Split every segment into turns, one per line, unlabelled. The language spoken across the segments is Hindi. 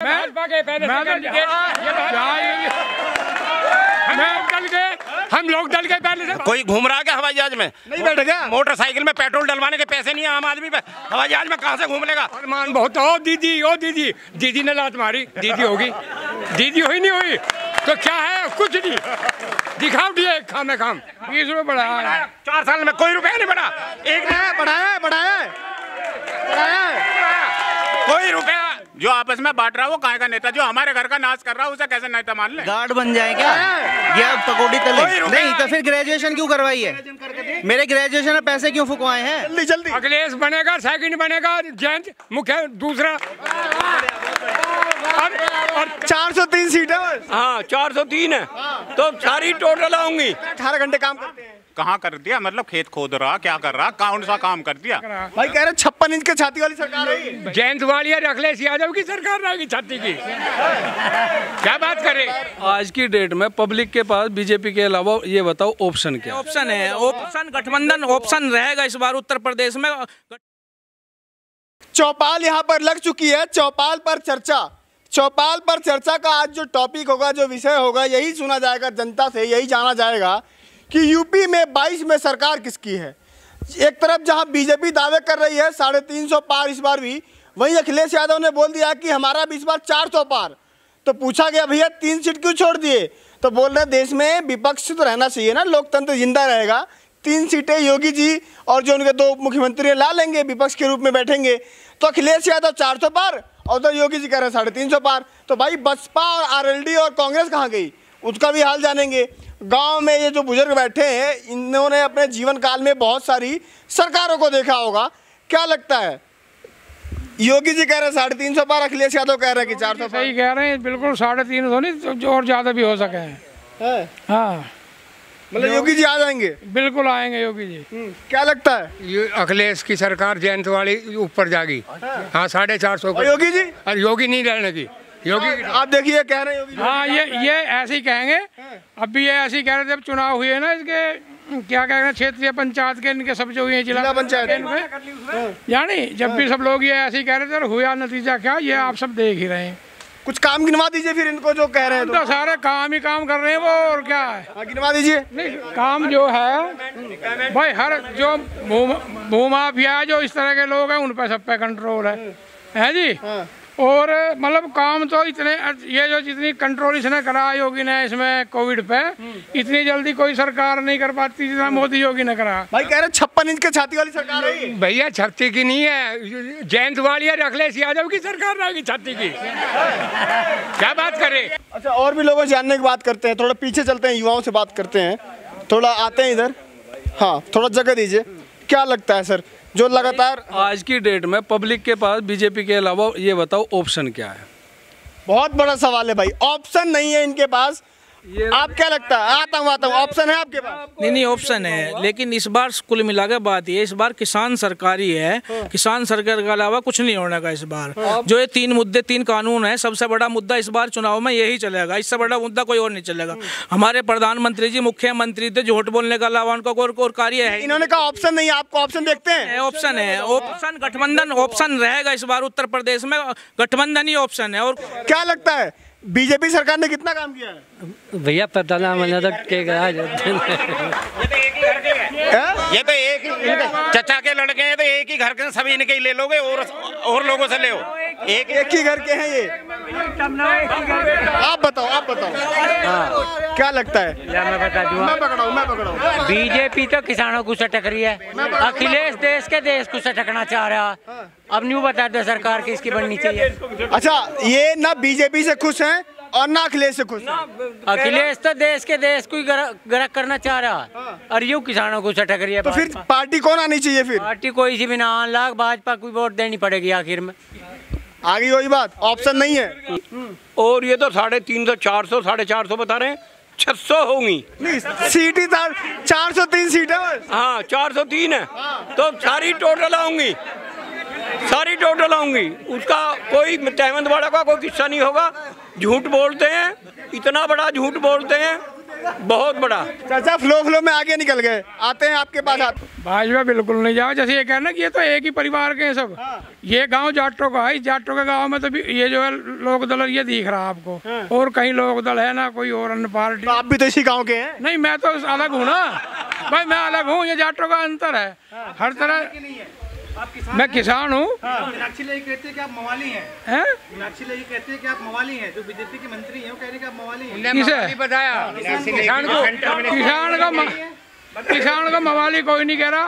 हम लोग दल के पहले से
कोई घूम रहा है क्या हवाई जहाज में?
नहीं बैठेगा।
मोटरसाइकिल में पेट्रोल डलवाने के पैसे नहीं है आम आदमी पे, हवाई जहाज में कहाँ से घूम लेगा?
अरमान बहुत। ओ दीदी दीदी ने लात मारी। दीदी होगी, दीदी हुई नहीं हुई तो क्या है? कुछ नहीं। दिखाओ दिए खाम 20 रुपये बढ़ाया
4 साल में कोई रुपया नहीं बढ़ा। एक
बढ़ाया
कोई रुपया जो आपस में बांट रहा है वो काहे का नेता? जो हमारे घर का नाश कर रहा है उसे कैसे नेता मान ले?
गार्ड बन जाए क्या? या पकौड़ी तले? नहीं तो फिर ग्रेजुएशन क्यों करवाई है? मेरे ग्रेजुएशन में पैसे क्यों फुकवाए हैं?
जल्दी अखिलेश बनेगा, सेकंड बनेगा जयंत मुख्य, दूसरा और 403 सीट है बस।
हाँ 403 है तो सारी टोटल आऊंगी।
18 घंटे काम करते हैं।
कहाँ कर दिया? मतलब खेत खोद रहा, क्या कर रहा, कौन सा काम कर दिया?
भाई कह रहे 56 इंच के छाती वाली सरकार है। जयंत वाली और अखिलेश यादव की सरकार रहेगी छाती की। क्या बात करें?
आज की डेट में पब्लिक के पास बीजेपी के अलावा ये बताओ ऑप्शन क्या?
ऑप्शन है, ऑप्शन गठबंधन ऑप्शन रहेगा इस बार उत्तर प्रदेश में।
चौपाल यहाँ पर लग चुकी है। चौपाल पर चर्चा का आज जो टॉपिक होगा, जो विषय होगा, यही सुना जाएगा जनता से, यही जाना जाएगा कि यूपी में 22 में सरकार किसकी है। एक तरफ जहां बीजेपी दावे कर रही है 350 पार इस बार भी, वहीं अखिलेश यादव ने बोल दिया कि हमारा भी इस बार 400 पार। तो पूछा गया भैया 3 सीट क्यों छोड़ दिए? तो बोल रहे देश में विपक्ष तो रहना चाहिए ना, लोकतंत्र जिंदा रहेगा। 3 सीटें योगी जी और जो उनके 2 मुख्यमंत्री ला लेंगे, विपक्ष के रूप में बैठेंगे। तो अखिलेश यादव 400 पार और तो योगी जी कह रहे हैं 350 पार। तो भाई बसपा और आरएलडी और कांग्रेस कहाँ गई, उसका भी हाल जानेंगे। गांव में ये जो बुजुर्ग बैठे हैं, इन्होंने अपने जीवन काल में बहुत सारी सरकारों को देखा होगा। क्या लगता है? योगी जी कह रहे हैं 350 पार, अखिलेश यादव कह रहे हैं कि 400 पार।
सही कह रहे हैं, बिल्कुल 350 नहीं तो और ज्यादा भी हो सके हैं। हाँ
मतलब योगी जी आ जाएंगे?
बिल्कुल आएंगे योगी जी।
क्या लगता है?
ये अखिलेश की सरकार जयंत वाली ऊपर जाएगी। हाँ 450
योगी जी?
और योगी नहीं लड़ने की। योगी
आप देखिए कह रहे हैं योगी।
हाँ ये ऐसे ही कहेंगे। अभी ये ऐसे ही कह रहे थे, जब चुनाव हुए ना इसके, क्या कह रहे हैं, क्षेत्रीय पंचायत के इनके सब जो हुए जिला पंचायत, यानी जब भी सब लोग ये ऐसे ही कह रहे थे, हुआ नतीजा क्या ये आप सब देख ही रहे हैं।
कुछ काम गिनवा दीजिए फिर इनको जो कह रहे हैं।
तो सारे काम ही काम कर रहे हैं वो, और क्या है?
गिनवा दीजिए।
नहीं काम जो है भाई, हर जो भूमाफिया जो इस तरह के लोग हैं उन पर सब पे कंट्रोल है जी। और मतलब काम तो इतने, ये जो जितनी कंट्रोल इसने करा योगी ने इसमें कोविड पे, इतनी जल्दी कोई सरकार नहीं कर पाती जितना मोदी योगी ने करा।
भाई कह रहे 56 इंच के छाती वाली सरकार है।
भैया छाती की नहीं है, जयंत वाली और अखिलेश यादव की सरकार रहेगी छाती की। क्या बात करें?
अच्छा और भी लोगों से जानने की बात करते हैं, थोड़ा पीछे चलते हैं, युवाओं से बात करते हैं, थोड़ा आते हैं इधर। हाँ थोड़ा जगह दीजिए। क्या लगता है सर, जो लगातार
आज की डेट में पब्लिक के पास बीजेपी के अलावा ये बताओ ऑप्शन क्या है?
बहुत बड़ा सवाल है भाई, ऑप्शन नहीं है इनके पास। आप क्या लगता है? आता हूँ ऑप्शन है आपके पास?
नहीं ऑप्शन है, लेकिन इस बार कुल मिलाकर बात ये, इस बार किसान सरकार ही है। किसान सरकार के अलावा कुछ नहीं होने का इस बार। जो ये 3 मुद्दे 3 कानून है, सबसे बड़ा मुद्दा इस बार चुनाव में यही चलेगा। इससे बड़ा मुद्दा कोई और नहीं चलेगा। हमारे प्रधानमंत्री जी मुख्यमंत्री थे, झूठ बोलने के अलावा उनका कोई कार्य है।
इन्होंने कहा ऑप्शन नहीं, आपको ऑप्शन देखते हैं?
ऑप्शन है, ऑप्शन गठबंधन ऑप्शन रहेगा इस बार उत्तर प्रदेश में, गठबंधन ही ऑप्शन है। और
क्या लगता है बीजेपी सरकार ने कितना काम किया है?
भैया पता ना मैंने तो के गया।
ये तो एक ही चचा के लड़के हैं, तो एक ही घर के सभी इनके ही ले लोगे और लोगों से ले।
एक ही घर के हैं ये। आप बताओ हाँ। क्या लगता है?
मैं बता दूं,
मैं पकड़ाऊं।
बीजेपी तो किसानों को सटक रही है, अखिलेश देश को सटकना चाह रहा। अब न्यू बता दो सरकार किसकी बननी चाहिए।
अच्छा ये ना बीजेपी से खुश हैं और ना अखिलेश से खुश।
अखिलेश तो देश को ही गरक करना चाह रहा और यूँ किसानों को सटक रही है।
तो फिर पार्टी कौन आनी चाहिए? फिर
पार्टी कोई सी भी ना, लाख भाजपा को वोट देनी पड़ेगी आखिर में।
आगे वही बात, ऑप्शन नहीं है।
और ये तो 350 400 450 बता रहे हैं, 600 होंगी।
सीट ही 403 सीट है बस।
हाँ 403 है तो सारी टोटल आऊंगी। उसका कोई तहमंद वाला का कोई किस्सा नहीं होगा। झूठ बोलते हैं, इतना बड़ा झूठ बोलते हैं बहुत बड़ा।
चाचा फ्लो में आगे निकल गए, आते हैं आपके पास।
भाजपा बिल्कुल नहीं जाओ। जैसे ये कहना कि ये तो एक ही परिवार के हैं सब। ये गांव जाटों का है, इस जाटों के गांव में तो ये जो है लोक दल ये दिख रहा है आपको, और कहीं लोक दल है ना कोई और अन्य पार्टी।
तो आप भी तो इसी गांव के हैं?
नहीं, मैं तो अलग हूँ ना भाई, मैं अलग हूँ। ये जाटों का अंतर है हर तरह। मैं किसान हूँ।
मीनाक्षी लेखी कहती है कि आप मवाली हैं। मीनाक्षी लेखी कहती है कि आप मवाली हैं, जो बीजेपी के मंत्री हैं वो कह रहे हैं कि आप मवाली हैं।
किसे
बताया?
किसान को मवाली कोई नहीं कह रहा।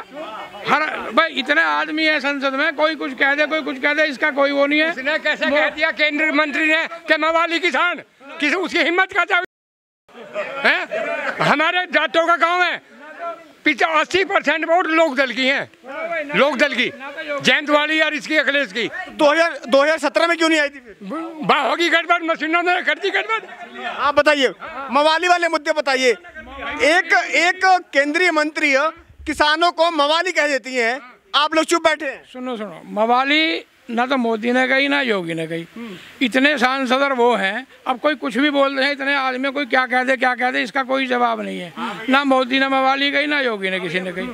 हर भाई इतने आदमी है संसद में, कोई कुछ कह दे कोई कुछ कह दे, इसका कोई वो नहीं है।
इसने कैसे कह दिया केंद्रीय मंत्री ने कि मवाली किसान? किसी उसकी हिम्मत का है? हमारे जाटों का गांव है, पीछे 80% वोट लोक दल की हैं, लोक दल की, जयंत वाली और इसकी अखिलेश की।
2017 में क्यों नहीं आई थी फिर?
होगी गड़बड़, मशीनों ने कर दी गड़बड़।
आप बताइए, मवाली वाले मुद्दे बताइए। एक केंद्रीय मंत्री किसानों को मवाली कह देती हैं, आप लोग चुप बैठे हैं।
सुनो, मवाली ना तो मोदी ने कही ना योगी ने कही। इतने सांसद और वो हैं, अब कोई कुछ भी बोल रहे हैं, इतने आदमी कोई क्या कह दे इसका कोई जवाब नहीं है। ना मोदी ने मवाली कही ना योगी ने किसी ने कही।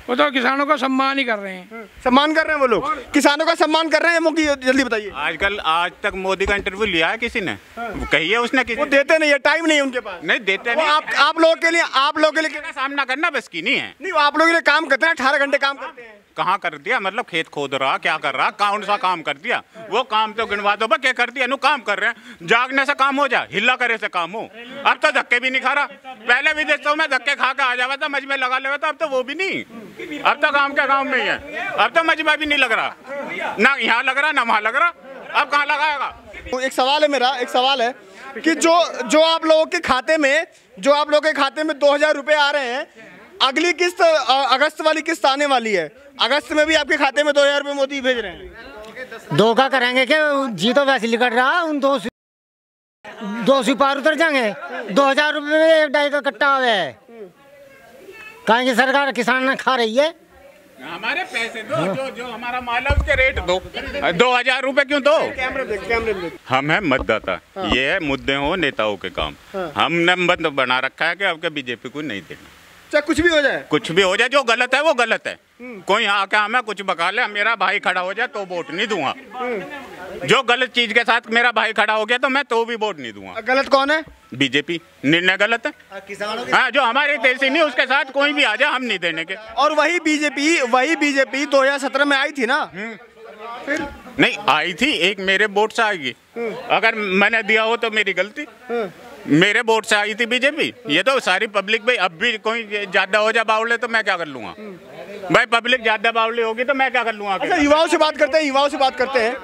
वो तो किसानों का सम्मान ही कर रहे हैं।
सम्मान कर रहे हैं वो लोग, किसानों का सम्मान कर रहे हैं। मुखी जल्दी बताइए।
आजकल आज तक मोदी का इंटरव्यू लिया है किसी ने? कही है उसने किसी?
वो देते नहीं है, टाइम नहीं है उनके पास।
नहीं देते नहीं।
आप लोगों के लिए
सामना करना बस की नहीं है।
नहीं, आप लोगों के लिए काम करते हैं, 18 घंटे काम करते हैं।
कहाँ कर दिया? मतलब खेत खोद रहा, क्या कर रहा, कौन सा काम कर दिया? वो काम तो गिनवा दो, क्या कर दिया? नु काम कर रहे हैं, जागने से काम हो जाए, हिला करे से काम हो। अब तो धक्के भी नहीं खा रहा। पहले विदेशों में धक्के खा के आ जावा था, मजमे लगा लेवा था, अब तो वो भी नहीं। अब तो गाँव के गाँव में ही है, अब तो मजमा भी नहीं लग रहा, ना यहाँ लग रहा ना वहाँ लग रहा। अब कहाँ लगाएगा?
एक सवाल है मेरा, एक सवाल है कि जो आप लोगों के खाते में 2000 रुपए आ रहे हैं, अगली किस्त अगस्त वाली किस्त आने वाली है, अगस्त में भी आपके खाते में 2000 रुपए मोदी भेज रहे हैं।
धोखा करेंगे क्या? जी तो वैसे निकट रहा, उन 200 पार उतर जाएंगे। 2000 रुपए में 1 डाई का कट्टा हुआ है, कहेंगे सरकार किसान खा रही है।
हमारे पैसे दो, जो हमारा माल है उसके रेट दो। 2000 रुपए क्यों दो?
कैमरे
हम है मतदाता। ये है मुद्दे हो नेताओं के काम। हमने मत बना रखा है कि अब के बीजेपी को नहीं देना,
चाहे कुछ भी हो जाए।
कुछ भी हो जाए, जो गलत है वो गलत है। कोई आके हमें कुछ बका ले, मेरा भाई खड़ा हो जाए तो वोट नहीं दूंगा। जो गलत चीज के साथ मेरा भाई खड़ा हो गया तो मैं तो भी वोट नहीं दूंगा।
गलत कौन है?
बीजेपी। निर्णय गलत है। हाँ, जो हमारे देश नहीं उसके साथ कोई भी आ जाए हम नहीं देने के।
और वही बीजेपी 2017 में आई थी ना?
फिर नहीं आई थी, एक मेरे वोट से आएगी। अगर मैंने दिया हो तो मेरी गलती। मेरे वोट से आई थी बीजेपी। ये तो सारी पब्लिक भाई, अब भी कोई ज्यादा हो जाए बावले तो मैं क्या कर लूंगा भाई? पब्लिक ज्यादा बावली होगी तो मैं क्या कर लूंगा?
अच्छा, युवाओं से बात करते हैं,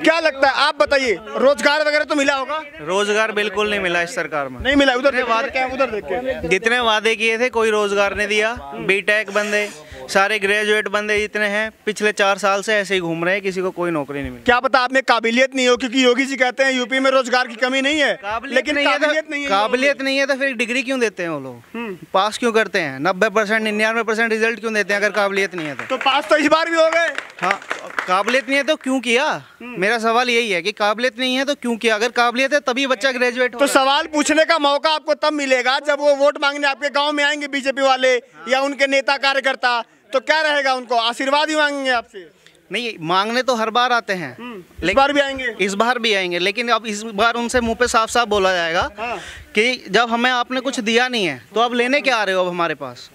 क्या लगता है, आप बताइए, रोजगार वगैरह तो मिला होगा?
रोजगार बिल्कुल नहीं मिला इस सरकार में,
नहीं मिला। उधर देख के
जितने वादे किए थे कोई रोजगार नहीं दिया। बीटेक बंदे, सारे ग्रेजुएट बंदे जितने हैं पिछले 4 साल से ऐसे ही घूम रहे हैं, किसी को कोई नौकरी नहीं मिली।
क्या पता आप में काबिलियत नहीं हो, क्योंकि योगी जी कहते हैं यूपी में रोजगार की कमी नहीं है। लेकिन
काबिलियत नहीं है तो फिर डिग्री क्यों देते हैं वो लोग? पास क्यों करते हैं? 90% 99% रिजल्ट क्यों देते हैं अगर काबिलियत नहीं है तो
पास तो इस बार भी हो गए।
हाँ, काबिलियत नहीं है तो क्यों किया? मेरा सवाल यही है कि काबिलियत नहीं है तो क्यों किया? अगर काबिलियत है तभी बच्चा ग्रेजुएट हो।
तो सवाल पूछने का मौका आपको तब मिलेगा जब वो वोट मांगने आपके गांव में आएंगे बीजेपी वाले या उनके नेता कार्यकर्ता, तो क्या रहेगा? उनको आशीर्वाद ही मांगेंगे आपसे?
नहीं, मांगने तो हर बार आते हैं,
इस बार भी आएंगे।
इस बार भी आएंगे, लेकिन अब इस बार उनसे मुंह पे साफ साफ बोला जाएगा कि जब हमें आपने कुछ दिया नहीं है तो अब लेने क्या आ रहे हो अब हमारे पास?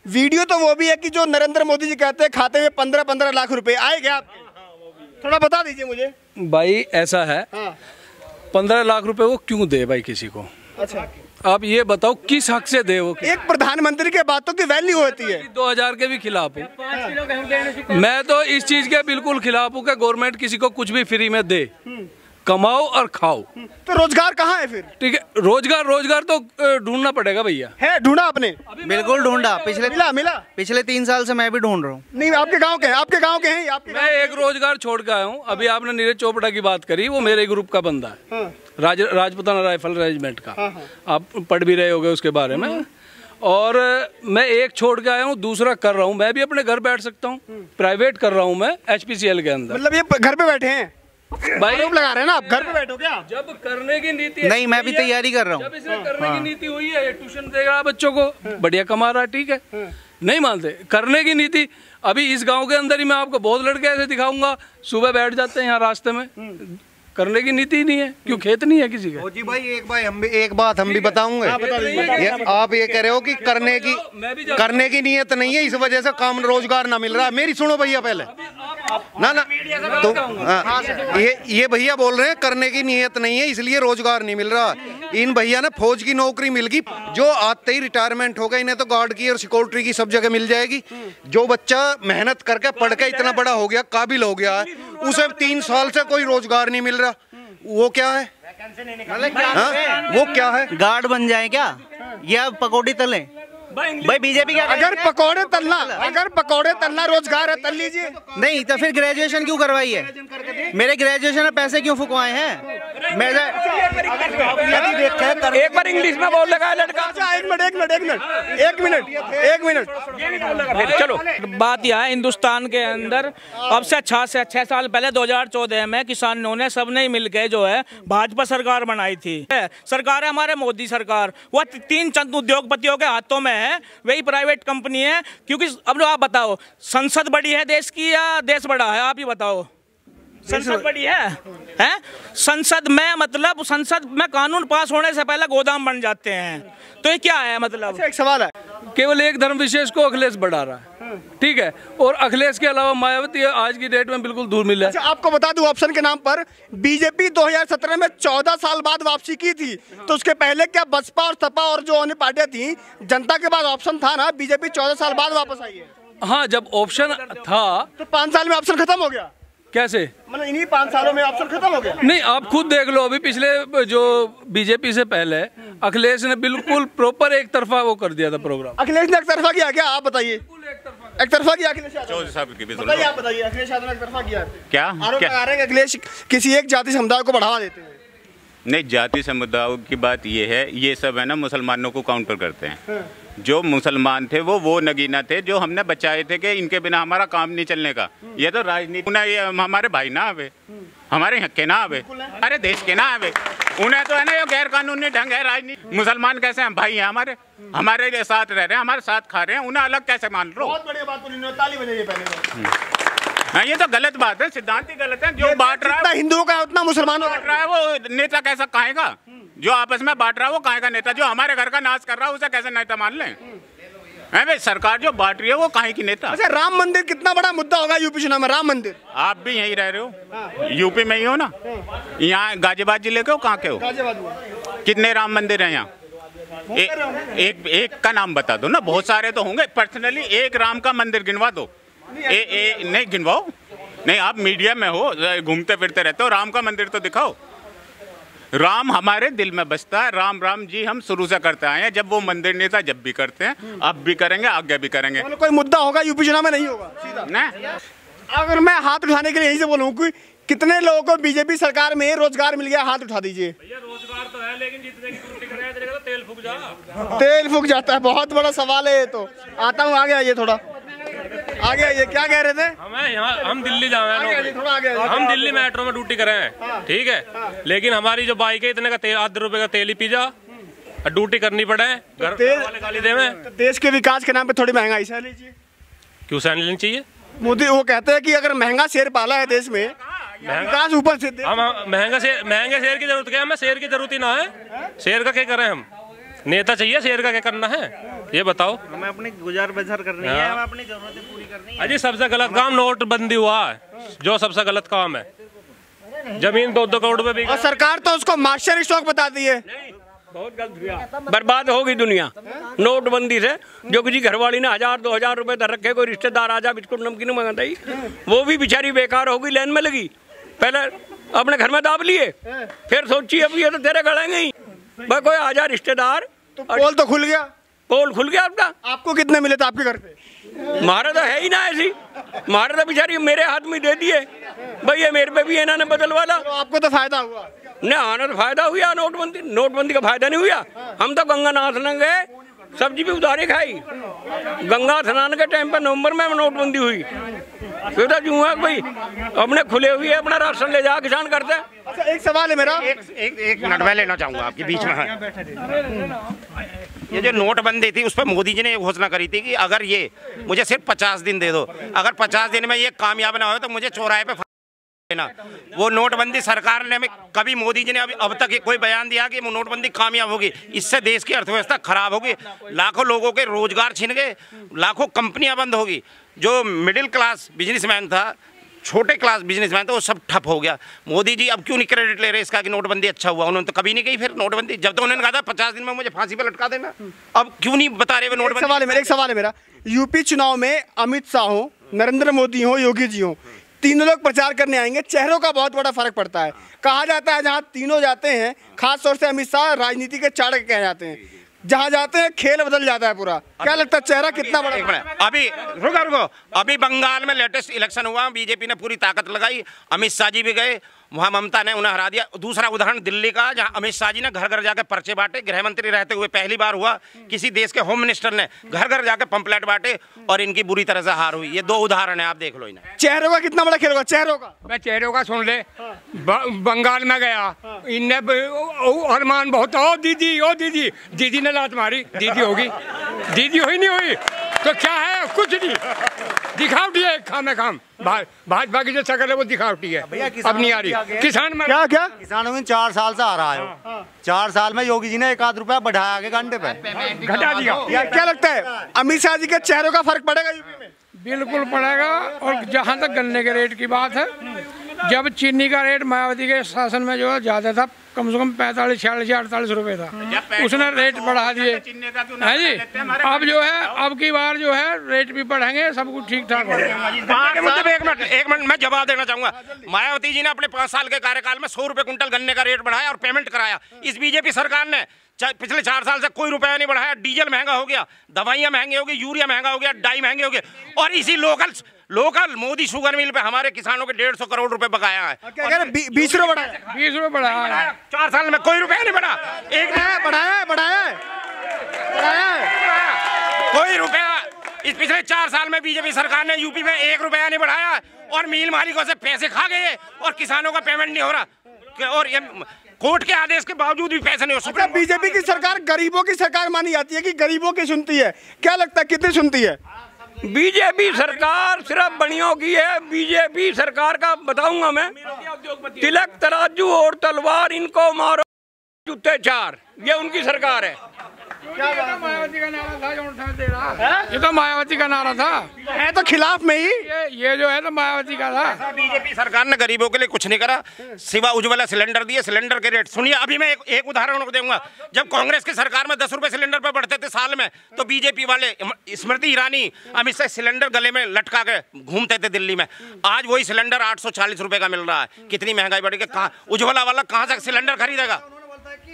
वीडियो तो वो भी है कि जो नरेंद्र मोदी जी कहते हैं खाते में 15-15 लाख रुपए आए क्या आपके? थोड़ा बता दीजिए मुझे।
भाई ऐसा है, 15 लाख रुपए वो क्यों दे भाई किसी को?
अच्छा,
आप ये बताओ किस हक से दे वो?
एक प्रधानमंत्री के बातों की वैल्यू होती है।
2000 के भी खिलाफ हूँ मैं तो, इस चीज के बिल्कुल खिलाफ हूँ कि गवर्नमेंट किसी को कुछ भी फ्री में दे, कमाओ और खाओ।
तो रोजगार कहाँ है फिर? ठीक
है, रोजगार तो ढूंढना पड़ेगा भैया।
है, ढूंढा आपने?
बिल्कुल ढूंढा,
मिला
पिछले 3 साल से मैं भी ढूंढ रहा हूँ।
नहीं, आपके गांव के हैं?
मैं एक रोजगार छोड़ के आया हूँ। अभी आपने नीरज चोपड़ा की बात करी, वो मेरे ग्रुप का बंदा है, राजपुताना राइफल रेजिमेंट का। आप पढ़ भी रहे होगे उसके बारे में। और मैं एक छोड़ के आया हूँ, दूसरा कर रहा हूँ। मैं भी अपने घर बैठ सकता हूँ, प्राइवेट कर रहा हूँ मैं HPCL के अंदर।
मतलब ये घर पे बैठे हैं?
भाई
लगा रहे हैं ना आप, घर पे बैठो क्या?
जब करने की नीति
नहीं, मैं भी तैयारी कर रहा हूँ।
जब इसने करने की नीति हुई है, ट्यूशन देगा बच्चों को, बढ़िया कमा रहा है, ठीक है, नहीं मानते। करने की नीति, अभी इस गांव के अंदर ही मैं आपको बहुत लड़के ऐसे दिखाऊंगा, सुबह बैठ जाते हैं यहाँ रास्ते में, करने की नीति ही नहीं है। क्यों? खेत नहीं है किसी का।
जी भाई एक बात हम भी बताऊंगे। आप ये कह रहे हो कि करने की नीयत नहीं है, इस वजह से काम रोजगार ना मिल रहा है। मेरी सुनो भैया पहले ना तो ये भैया बोल रहे हैं करने की नीयत नहीं है इसलिए रोजगार नहीं मिल रहा। इन भैया ने फौज की नौकरी मिल गई, जो आते ही रिटायरमेंट हो गई, इन्हें तो गार्ड की और सिक्योरिटी की सब जगह मिल जाएगी। जो बच्चा मेहनत करके पढ़ के इतना बड़ा हो गया, काबिल हो गया है, उसे 3 साल से कोई रोजगार नहीं मिल रहा, वो क्या है? वो क्या है?
गार्ड बन जाए क्या, या पकौड़ी तले? भाई बीजेपी क्या?
अगर पकौड़े तलना रोजगार है, तल लीजिए।
नहीं तो फिर ग्रेजुएशन क्यों करवाई है? मेरे ग्रेजुएशन में पैसे क्यों फुकवाए हैं?
एक बार इंग्लिश में बोल लगा लड़का।
एक मिनट
चलो,
बात यह है, हिंदुस्तान के अंदर अब से 6 साल पहले 2014 में किसानों ने सबने मिलकर जो है भाजपा सरकार बनाई थी। सरकार है हमारे मोदी सरकार, वह 3 चंद उद्योगपतियों के हाथों में है, वही प्राइवेट कंपनी है। क्योंकि अब आप बताओ, संसद बड़ी है देश की या देश बड़ा है? आप ही बताओ। संसद बड़ी है? संसद में कानून पास होने से पहले गोदाम बन जाते हैं, तो ये क्या है? मतलब
एक सवाल है,
केवल एक धर्म विशेष को अखिलेश बढ़ा रहा है, ठीक है, और अखिलेश के अलावा मायावती आज की डेट में बिल्कुल दूर मिला है।
अच्छा, आपको बता दूं, ऑप्शन के नाम पर बीजेपी 2017 में 14 साल बाद वापसी की थी, तो उसके पहले क्या बसपा और सपा और जो अन्य पार्टियां थी, जनता के पास ऑप्शन था ना? बीजेपी 14 साल बाद वापस आई है।
हाँ, जब ऑप्शन था
तो 5 साल में ऑप्शन खत्म हो गया।
कैसे?
मतलब इन्हीं 5 सालों में ऑप्शन खत्म हो गया?
नहीं, आप खुद देख लो, अभी पिछले जो बीजेपी से पहले अखिलेश ने बिल्कुल प्रॉपर एक तरफा वो कर दिया था प्रोग्राम।
अखिलेश ने एक तरफा किया क्या? आप बताइए। एक तरफा किया अखिलेश यादव?
बताइए,
आप बताइए, अखिलेश यादव ने एक तरफा किया
क्या?
आरोप लगा रहे हैं अखिलेश किसी एक जाति समुदाय को बढ़ावा देते हैं।
नहीं, जाति समुदायों की बात ये है, ये सब है ना मुसलमानों को काउंटर करते हैं। जो मुसलमान थे वो नगीना थे, जो हमने बचाए थे कि इनके बिना हमारा काम नहीं चलने का। ये तो राजनीति, ये हमारे भाई ना आवे, हमारे हक के ना आवे, हमारे देश के ना आवे, उन्हें तो है ना ये गैर कानूनी ढंग है राजनीति। मुसलमान कैसे हैं? भाई हैं हमारे लिए साथ रह रहे हैं, हमारे साथ खा रहे हैं, उन्हें अलग कैसे मान लो?
बहुत बढ़िया बात बोली, ताली बजाइए पहले।
हाँ, ये तो गलत बात है, सिद्धांत ही गलत है। जो बांट रहा है
हिंदुओं का उतना मुसलमानों
बांट रहा है, वो नेता कैसा कहेगा? जो आपस में बांट रहा है वो कहेगा नेता? जो हमारे घर का नाश कर रहा है उसे कैसे नेता मान लें? भाई, सरकार जो बांट रही है वो काहे की नेता?
अच्छा, राम मंदिर कितना बड़ा मुद्दा होगा यूपी चुनाव में? राम मंदिर,
आप भी यहीं रह रहे हो, यूपी में ही हो ना? यहाँ गाजियाबाद जिले के हो? कहाँ के हो? कितने राम मंदिर हैं यहाँ? एक का नाम बता दो ना, बहुत सारे तो होंगे। पर्सनली एक राम का मंदिर गिनवा दो। नहीं गिनवाओ। नहीं, आप मीडिया में हो, घूमते फिरते रहते हो, राम का मंदिर तो दिखाओ। राम हमारे दिल में बसता है, राम राम जी हम शुरू से करते आए हैं। जब वो मंदिर नहीं था, जब भी करते हैं, अब भी करेंगे, आगे भी करेंगे।
कोई मुद्दा होगा यूपी चुनाव में? नहीं होगा सीधा ना। अगर मैं हाथ उठाने के लिए यहीं से बोलूँ कि कितने लोगों को बीजेपी सरकार में रोजगार मिल गया, हाथ उठा दीजिए।
रोजगार तो है, लेकिन जितने की रोटी खाया जाएगा तो
तेल फूक जाता है। बहुत बड़ा सवाल है ये तो। आता हूँ, आगे आइए थोड़ा, आगे आइए। क्या कह रहे थे?
हम दिल्ली जा रहे हैं, हम दिल्ली मेट्रो में ड्यूटी कर रहे हैं, ठीक है, लेकिन हमारी जो बाइक है इतने का तेल, आधे रुपए का तेल ही पी जा, ड्यूटी करनी पड़े, घर वाले गाली देवे।
देश के विकास के नाम पे थोड़ी महंगाई सह लीजिए।
क्यों सहन लेनी चाहिए?
मोदी वो कहते हैं कि अगर महंगा शेर पाला है देश में, विकास ऊपर से।
हम महंगे शेर की जरूरत क्या है? हमें शेर की जरूरत ही ना है, शेर का क्या करें हम? नेता चाहिए, शेर का क्या करना है ये बताओ।
हमें अपनी गुजार बसर करनी है, हमें अपनी जरूरतें पूरी करनी है।
अजी सबसे गलत काम नोटबंदी हुआ है, जो सबसे गलत काम है। जमीन 2-2 करोड़ रुपए भी,
और सरकार तो उसको मास्टर स्ट्रोक बताती है।
बहुत गलत हुआ, बर्बाद होगी दुनिया नोटबंदी से। जो किसी घरवाली ने 1000-2000 रुपए धर रखे, कोई रिश्तेदार आ जा बिस्कुट नमकीन मंगाता ही, वो भी बेचारी बेकार होगी, लाइन में लगी। पहले अपने घर में दाब लिए, फिर सोची अब ये तो तेरे गड़ेंगे ही, भाई कोई आ जा रिश्तेदार,
तो पोल तो खुल गया।
पोल खुल गया आपका।
आपको कितने मिले थे आपके घर पे?
हमारा तो है ही ना ऐसी, हमारा तो बेचारी मेरे हाथ में दे दिए, भाई ये मेरे पे भी इन्होंने बदलवाला।
तो आपको तो फायदा हुआ
ना? आना तो फायदा हुआ, नोटबंदी का फायदा नहीं हुआ। हम तो गंगा नहाने गए, सब्जी भी उधारी खाई। गंगा स्नान के टाइम पर नवंबर में नोटबंदी हुई, फिर तो यूं है भाई अपने खुले हुए अपना राशन ले जा किसान करते।
अच्छा, एक सवाल है मेरा,
एक मिनट मैं लेना चाहूंगा आपके बीच में। ये जो नोटबंदी थी उस पर मोदी जी ने ये घोषणा करी थी कि अगर ये मुझे सिर्फ 50 दिन दे दो, अगर 50 दिन में ये कामयाब ना हो तो मुझे चौराहे पे ना। वो नोटबंदी सरकार ने कभी मोदी जी ने अब तक कोई बयान दिया कि वो नोटबंदी कामयाब होगी? इससे देश की अर्थव्यवस्था खराब होगी, लाखों लोगों के रोजगार छिन गए, लाखों कंपनियां बंद होगी। जो मिडिल क्लास बिजनेसमैन था, छोटे क्लास बिजनेसमैन था, वो सब ठप हो गया। मोदी जी अब क्यों नहीं क्रेडिट ले रहे इसका कि नोटबंदी अच्छा हुआ? उन्होंने तो कभी नहीं कही फिर नोटबंदी, जब तो उन्होंने कहा था 50 दिन में मुझे फांसी पे लटका देना, अब क्यों नहीं बता रहे नोटबंदी?
एक सवाल है मेरा, यूपी चुनाव में अमित शाह हो, नरेंद्र मोदी हो, योगी जी हो, तीनों लोग प्रचार करने आएंगे, चेहरों का बहुत बड़ा फर्क पड़ता है। कहा जाता है जहाँ तीनों जाते हैं, खासतौर से अमित शाह राजनीति के चाणक्य कहे जाते हैं, जहाँ जाते हैं खेल बदल जाता है पूरा। क्या लगता है चेहरा कितना बड़ा?
अभी रुको, अभी बंगाल में लेटेस्ट इलेक्शन हुआ, बीजेपी ने पूरी ताकत लगाई, अमित शाह जी भी गए, वहाँ ममता ने उन्हें हरा दिया। दूसरा उदाहरण दिल्ली का, जहाँ अमित शाह जी ने घर घर जाकर पर्चे बांटे, गृह मंत्री रहते हुए पहली बार हुआ किसी देश के होम मिनिस्टर ने घर घर जाकर पंपलेट बांटे और इनकी बुरी तरह से हार हुई। ये दो उदाहरण है, आप देख लो इन्हें।
चेहरों का कितना बड़ा खेल होगा? चेहरों का,
मैं चेहरों का सुन ले। बंगाल में गया, इनने अरमान बहुत, ओ दीदी दीदी ने लात मारी, दीदी होगी, दीदी हुई नहीं हुई तो क्या है? कुछ नहीं, दिखावटी है, काम भाजपा की जो शकल है वो दिखावटी है, अब नहीं आ रही। किसान में
क्या किसानों में 4 साल से आ रहा है, 4 साल में योगी जी ने 1 रुपया बढ़ाया आगे घंटे पे,
घटा दिया।
क्या लगता है अमित शाह जी के चेहरों का फर्क पड़ेगा यूपी में?
बिल्कुल पड़ेगा। और जहाँ तक गन्ने के रेट की बात है, जब चीनी का रेट मायावती के शासन में जो है ज़्यादा था, कम से कम 45, 46, 48 रुपए था, उसने रेट बढ़ा दिए है जी। अब जो है अब की बार जो है रेट भी बढ़ेंगे, सब कुछ ठीक ठाक होगा।
एक मिनट मैं जवाब देना चाहूंगा। मायावती जी ने अपने 5 साल के कार्यकाल में 100 रुपए कुंटल गन्ने का रेट बढ़ाया और पेमेंट कराया। इस बीजेपी सरकार ने पिछले 4 साल से कोई रुपया नहीं बढ़ाया। डीजल महंगा हो गया, दवाइयां महंगी हो गई, यूरिया महंगा हो गया, डाई महंगे हो गए, और इसी लोकल मोदी शुगर मिल पे हमारे किसानों के 150 करोड़ रुपए बकाया है।
क्या कह रहे? 20 रुपए बढ़ाया,
20 रुपए बढ़ाया
4 साल में कोई रुपया नहीं बढ़ा। एक
बढ़ाया
कोई रुपया इस पिछले 4 साल में बीजेपी सरकार ने यूपी में 1 रुपया नहीं बढ़ाया, और मिल मालिकों से पैसे खा गए और किसानों का पेमेंट नहीं हो रहा, और ये कोर्ट के आदेश के बावजूद भी पैसे नहीं हो सकते।
बीजेपी की सरकार गरीबों की सरकार मानी जाती है कि गरीबों की सुनती है, क्या लगता है कितनी सुनती है?
बीजेपी सरकार सिर्फ बनियों की है। बीजेपी सरकार का बताऊंगा मैं, तिलक तराजू और तलवार इनको मारो जूते 4, ये उनकी सरकार है।
क्या मायावती का नारा था जो उठा दे रहा है? ये तो मायावती का नारा था,
है तो खिलाफ में ही
ये जो है तो मायावती का था।
बीजेपी सरकार ने गरीबों के लिए कुछ नहीं करा, सिवा उज्ज्वला सिलेंडर दिए। सिलेंडर के रेट सुनिए, अभी मैं एक उदाहरण दूंगा। जब कांग्रेस की सरकार में 10 रुपए सिलेंडर पे बढ़ते थे साल में, तो बीजेपी वाले स्मृति ईरानी अमित शाह सिलेंडर गले में लटका के घूमते थे दिल्ली में। आज वही सिलेंडर 840 रुपए का मिल रहा है। कितनी महंगाई बढ़ी गई। कहाँ उज्ज्वला वाला कहाँ से सिलेंडर खरीदेगा?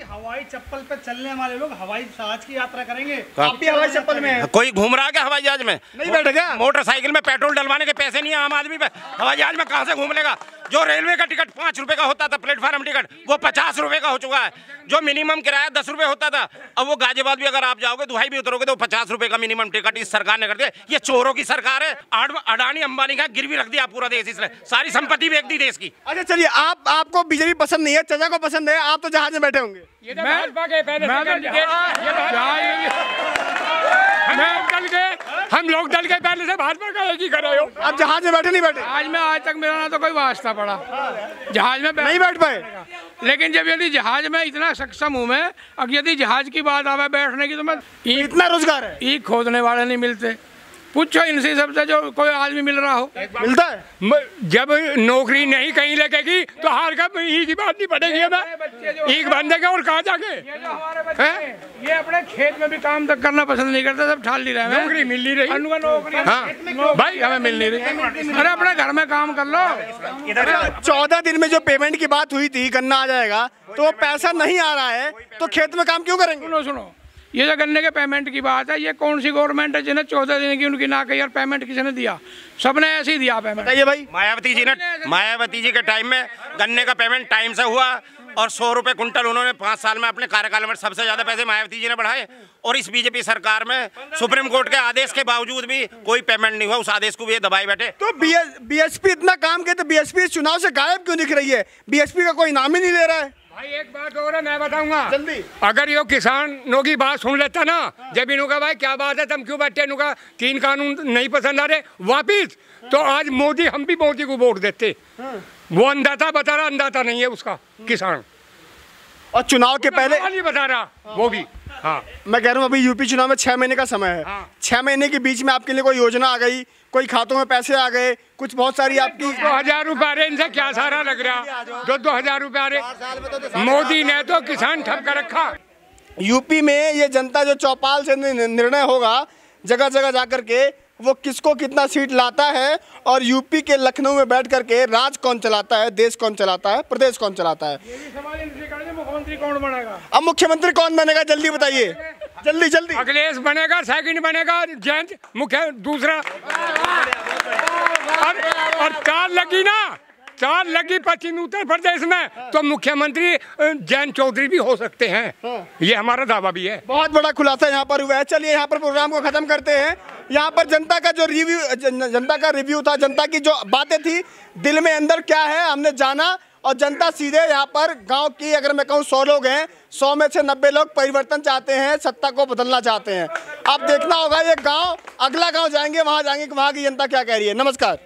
हवाई चप्पल पे चलने वाले लोग हवाई जहाज की यात्रा करेंगे।
आप भी हवाई चप्पल में हैं?
कोई घूम रहा है क्या हवाई जहाज में?
नहीं बैठेगा।
मोटरसाइकिल में पेट्रोल डलवाने के पैसे नहीं है आम आदमी पे, हवाई जहाज में कहां से घूम लेगा? जो रेलवे का टिकट 5 रुपए का होता था, प्लेटफार्म टिकट, वो 50 रुपए का हो चुका है। जो मिनिमम किराया 10 रुपए होता था, अब वो गाजियाबाद भी अगर आप जाओगे, दुहाई भी उतरोगे, तो 50 रुपए का मिनिमम टिकट इस सरकार ने कर दिया। ये चोरों की सरकार है। अडानी अंबानी का गिरवी रख दिया पूरा देश, इसने सारी संपत्ति बेच दी देश की।
अच्छा चलिए, आपको बीजेपी पसंद नहीं है, चचा को पसंद है, आप तो जहाज में बैठे होंगे।
हम लोग दल के पहले से भाजपा का एक ही कर रहे हो।
आप जहाज में बैठे नहीं बैठे?
आज में आज तक मेरा ना तो कोई वास्ता पड़ा, जहाज में
नहीं बैठ पाए।
लेकिन जब यदि जहाज में इतना सक्षम हूँ मैं, अब यदि जहाज की बात आवे बैठने की, तो मैं
इतना रोजगार है,
ईख खोदने वाले नहीं मिलते। पूछो इनसे सबसे जो कोई आदमी मिल रहा हो।
मिलता है।
जब नौकरी नहीं कहीं लगेगी तो हार का ही की बात नहीं पड़ेगी हमें। एक बंदे का और कहाँ जाके
ये अपने खेत में भी काम तक करना पसंद नहीं करते, सब ठाल नहीं रहे।
नौकरी मिल नहीं रही।
नौकरी
हाँ
भाई हमें मिल नहीं रही। अरे अपने घर में काम कर लो।
14 दिन में जो पेमेंट की बात हुई थी, गन्ना आ जाएगा, तो वो पैसा नहीं आ रहा है, तो खेत में काम क्यों करेंगे?
सुनो, ये जो गन्ने के पेमेंट की बात है, ये कौन सी गवर्नमेंट है जिन्हें 14 दिन की उनकी ना कही और पेमेंट किसने दिया? सबने ऐसे ही दिया पेमेंट।
बताइए भाई।
मायावती जी के टाइम में गन्ने का पेमेंट टाइम से हुआ, और 100 रुपए कुंटल उन्होंने 5 साल में अपने कार्यकाल में सबसे ज्यादा पैसे मायावती जी ने बढ़ाए। और इस बीजेपी सरकार में सुप्रीम कोर्ट के आदेश के बावजूद भी कोई पेमेंट नहीं हुआ, उस आदेश को भी ये दबाए बैठे।
तो बीएसपी इतना काम किया तो बीएसपी इस चुनाव से गायब क्यों दिख रही है? बीएसपी का कोई नाम ही नहीं ले रहा है।
भाई एक बात और है, मैं बताऊंगा
जल्दी।
अगर ये किसानों की बात सुन लेता ना, जब इन्हों का भाई क्या बात है तुम क्यों बैठे, इन्हों का 3 कानून नहीं पसंद आ रहे वापिस, तो आज मोदी, हम भी मोदी को वोट देते। वो अंधाता बता रहा, अंधाता नहीं है उसका किसान,
और चुनाव के पहले
नहीं बता रहा वो भी। हाँ
मैं कह रहा हूँ अभी यूपी चुनाव में 6 महीने का समय है। 6 महीने के बीच में आपके लिए कोई योजना आ गई, कोई खातों में पैसे आ गए, कुछ बहुत सारी आपकी
2,000 रुपए आ रहे, इनसे क्या सारा लग रहा, 2,000 रुपए आ रहे। मोदी ने तो किसान ठप कर रखा।
यूपी में ये जनता जो चौपाल से निर्णय होगा जगह जगह जाकर के, वो किसको कितना सीट लाता है, और यूपी के लखनऊ में बैठ करके राज कौन चलाता है, देश कौन चलाता है, प्रदेश कौन चलाता है।
मुख्यमंत्री कौन बनेगा?
अब मुख्यमंत्री कौन बनेगा जल्दी बताइए, जल्दी जल्दी।
अखिलेश बनेगा, सेकंड बनेगा जयंत, मुख्य दूसरा। और चाल लगी ना, चाल लगी पश्चिमी उत्तर प्रदेश में, तो मुख्यमंत्री जयंत चौधरी भी हो सकते हैं। ये हमारा दावा भी है।
बहुत बड़ा खुलासा यहाँ पर हुआ है। चलिए यहाँ पर प्रोग्राम को खत्म करते हैं। यहाँ पर जनता का जो रिव्यू था, जनता की जो बातें थी, दिल में अंदर क्या है हमने जाना, और जनता सीधे यहाँ पर गांव की, अगर मैं कहूँ 100 लोग हैं, 100 में से 90 लोग परिवर्तन चाहते हैं, सत्ता को बदलना चाहते हैं। अब देखना होगा ये गांव, अगला गांव जाएंगे, वहां जाएंगे कि वहां की जनता क्या कह रही है। नमस्कार।